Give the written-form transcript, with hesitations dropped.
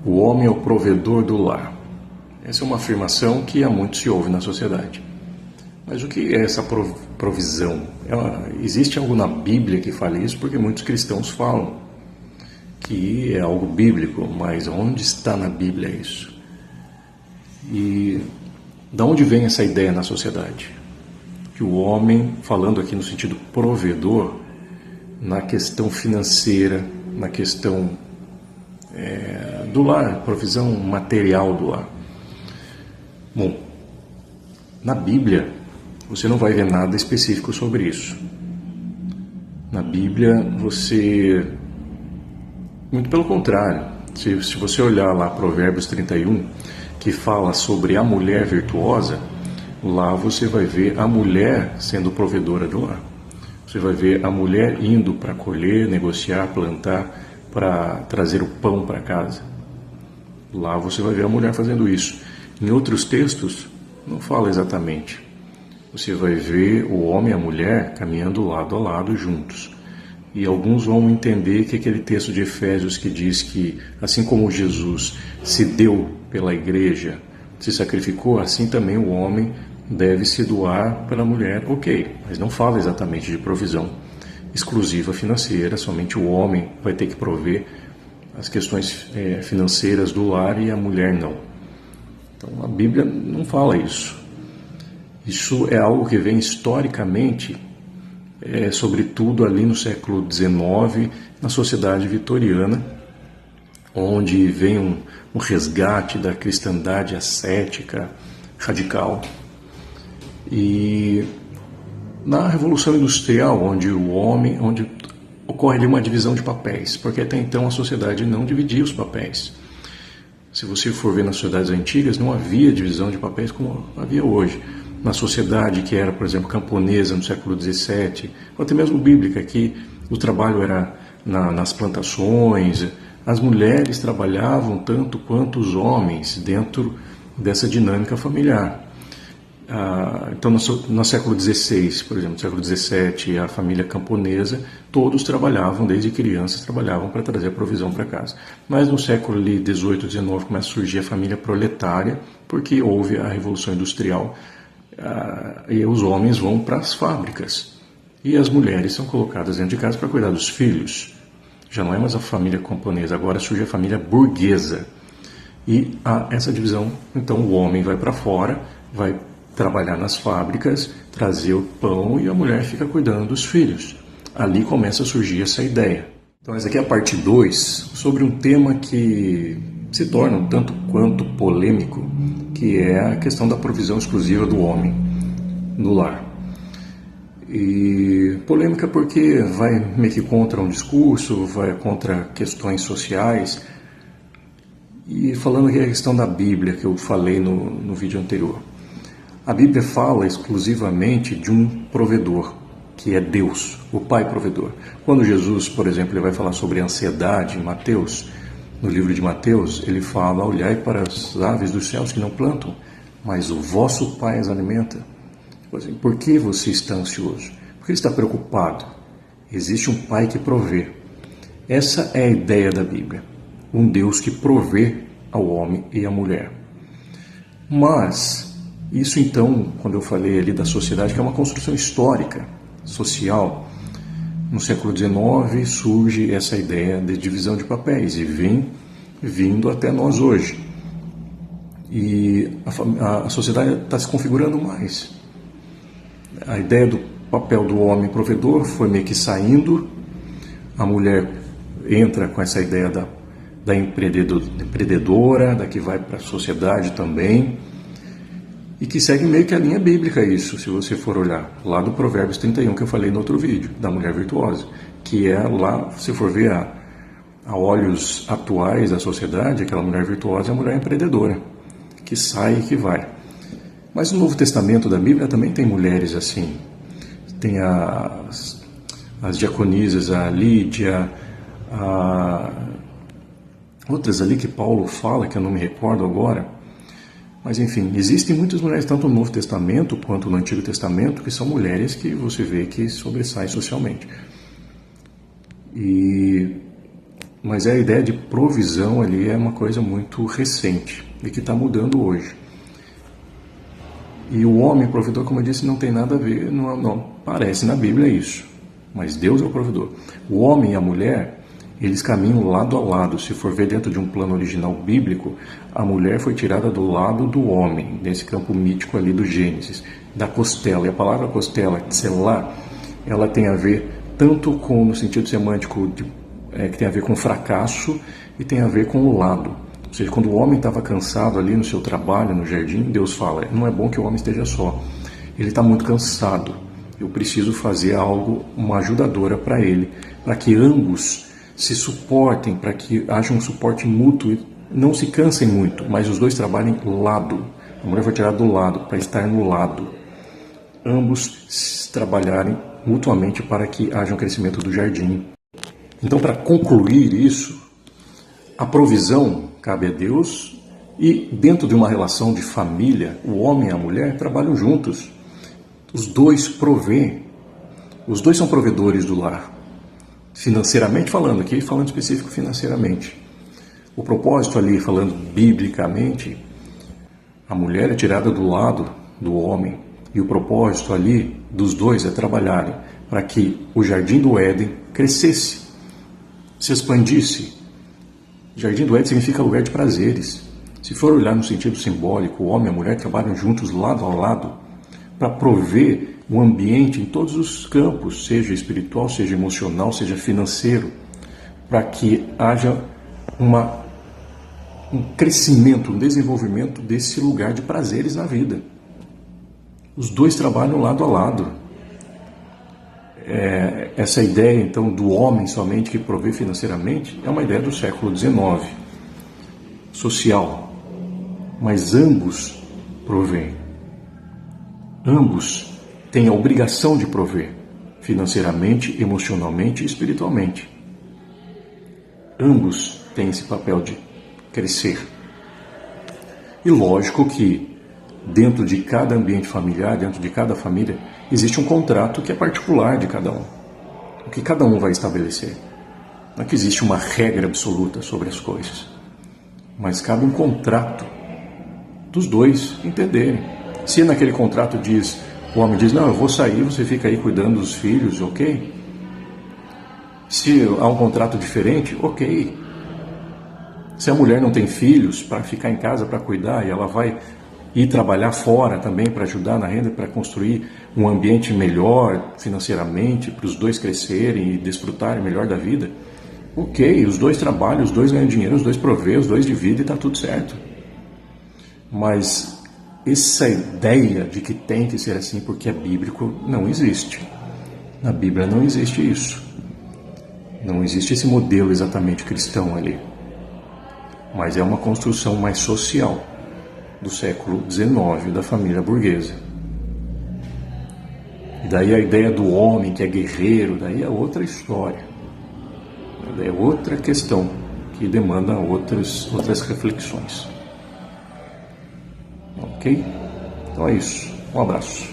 O homem é o provedor do lar. Essa é uma afirmação que há muito se ouve na sociedade. Mas o que é essa provisão? Existe algo na Bíblia que fale isso? Porque muitos cristãos falam que é algo bíblico, mas onde está na Bíblia isso? E da onde vem essa ideia na sociedade? Que o homem, falando aqui no sentido provedor, na questão financeira, na questão do lar, provisão material do lar. Bom, na Bíblia você não vai ver nada específico sobre isso. Na Bíblia muito pelo contrário, se você olhar lá Provérbios 31, que fala sobre a mulher virtuosa, lá você vai ver a mulher sendo provedora do lar. Você vai ver a mulher indo para colher, negociar, plantar, para trazer o pão para casa. Lá você vai ver a mulher fazendo isso. Em outros textos, não fala exatamente. Você vai ver o homem e a mulher caminhando lado a lado juntos. E alguns vão entender que aquele texto de Efésios que diz que, assim como Jesus se deu pela igreja, se sacrificou, assim também o homem deve se doar pela mulher. Ok, mas não fala exatamente de provisão exclusiva financeira, somente o homem vai ter que prover as questões financeiras do lar e a mulher não. Então a Bíblia não fala isso. Isso é algo que vem historicamente, sobretudo ali no século XIX, na sociedade vitoriana, onde vem um resgate da cristandade ascética, radical. E na Revolução Industrial, onde ocorre ali uma divisão de papéis, porque até então a sociedade não dividia os papéis. Se você for ver nas sociedades antigas, não havia divisão de papéis como havia hoje. Na sociedade que era, por exemplo, camponesa no século XVII, ou até mesmo bíblica, que o trabalho era nas plantações, as mulheres trabalhavam tanto quanto os homens dentro dessa dinâmica familiar. Então, no século XVI, por exemplo, no século XVII, a família camponesa, todos trabalhavam, desde crianças, trabalhavam para trazer a provisão para casa. Mas no século XVIII, XIX, começa a surgir a família proletária, porque houve a Revolução Industrial, e os homens vão para as fábricas. E as mulheres são colocadas dentro de casa para cuidar dos filhos. Já não é mais a família camponesa, agora surge a família burguesa. E há essa divisão, então o homem vai para fora, vai trabalhar nas fábricas, trazer o pão e a mulher fica cuidando dos filhos. Ali começa a surgir essa ideia. Então essa aqui é a parte 2, sobre um tema que se torna um tanto quanto polêmico, que é a questão da provisão exclusiva do homem no lar. E polêmica porque vai meio que contra um discurso, vai contra questões sociais. E falando aqui a questão da Bíblia, que eu falei no vídeo anterior. A Bíblia fala exclusivamente de um provedor, que é Deus, o Pai provedor. Quando Jesus, por exemplo, ele vai falar sobre ansiedade em Mateus, no livro de Mateus, ele fala: olhai para as aves dos céus que não plantam, mas o vosso Pai as alimenta. Por que você está ansioso? Porque ele está preocupado. Existe um Pai que provê. Essa é a ideia da Bíblia. Um Deus que provê ao homem e à mulher. Mas isso então, quando eu falei ali da sociedade, que é uma construção histórica, social, no século XIX surge essa ideia de divisão de papéis e vem vindo até nós hoje. E a sociedade está se configurando mais. A ideia do papel do homem provedor foi meio que saindo, a mulher entra com essa ideia da empreendedora, da que vai para a sociedade também, e que segue meio que a linha bíblica isso, se você for olhar, lá do Provérbios 31, que eu falei no outro vídeo, da mulher virtuosa, que é lá, se for ver a olhos atuais da sociedade, aquela mulher virtuosa é a mulher empreendedora, que sai e que vai. Mas no Novo Testamento da Bíblia também tem mulheres assim, tem as diaconisas, a Lídia, outras ali que Paulo fala, que eu não me recordo agora. Mas enfim, existem muitas mulheres, tanto no Novo Testamento quanto no Antigo Testamento, que são mulheres que você vê que sobressaem socialmente. E Mas a ideia de provisão ali é uma coisa muito recente e que está mudando hoje. E o homem provedor, como eu disse, não tem nada a ver, não parece na Bíblia isso, mas Deus é o provedor. O homem e a mulher, eles caminham lado a lado. Se for ver dentro de um plano original bíblico, a mulher foi tirada do lado do homem, nesse campo mítico ali do Gênesis, da costela. E a palavra costela, tselá, ela tem a ver tanto com, no sentido semântico, que tem a ver com fracasso e tem a ver com o lado. Ou seja, quando o homem estava cansado ali no seu trabalho, no jardim, Deus fala, não é bom que o homem esteja só. Ele está muito cansado. Eu preciso fazer algo, uma ajudadora para ele, para que ambos se suportem, para que haja um suporte mútuo e não se cansem muito, mas os dois trabalhem lado. A mulher foi tirada do lado, para estar no lado. Ambos trabalharem mutuamente para que haja um crescimento do jardim. Então, para concluir isso, a provisão cabe a Deus e dentro de uma relação de família, o homem e a mulher trabalham juntos. Os dois provêem. Os dois são provedores do lar. Financeiramente falando, aqui falando específico financeiramente. O propósito ali, falando biblicamente, a mulher é tirada do lado do homem. E o propósito ali dos dois é trabalharem para que o jardim do Éden crescesse, se expandisse. Jardim do Éden significa lugar de prazeres. Se for olhar no sentido simbólico, o homem e a mulher trabalham juntos lado a lado para prover o ambiente em todos os campos, seja espiritual, seja emocional, seja financeiro, para que haja um crescimento, um desenvolvimento desse lugar de prazeres na vida. Os dois trabalham lado a lado. Essa ideia, então, do homem somente que provê financeiramente é uma ideia do século XIX, social. Mas ambos provêm. Ambos têm a obrigação de prover, financeiramente, emocionalmente e espiritualmente. Ambos têm esse papel de crescer. E lógico que dentro de cada ambiente familiar, dentro de cada família, existe um contrato que é particular de cada um. O que cada um vai estabelecer. Não é que existe uma regra absoluta sobre as coisas. Mas cabe um contrato dos dois entenderem. Se naquele contrato o homem diz, não, eu vou sair, você fica aí cuidando dos filhos, ok? Se há um contrato diferente, ok. Se a mulher não tem filhos para ficar em casa para cuidar e ela vai ir trabalhar fora também para ajudar na renda, para construir um ambiente melhor financeiramente, para os dois crescerem e desfrutarem melhor da vida, ok, os dois trabalham, os dois ganham dinheiro, os dois provêem, os dois dividem e está tudo certo. Mas essa ideia de que tem que ser assim porque é bíblico não existe. Na Bíblia não existe isso. Não existe esse modelo exatamente cristão ali. Mas é uma construção mais social do século XIX, da família burguesa. E daí a ideia do homem que é guerreiro, daí é outra história. Daí é outra questão que demanda outras reflexões. Ok? Então é isso. Um abraço.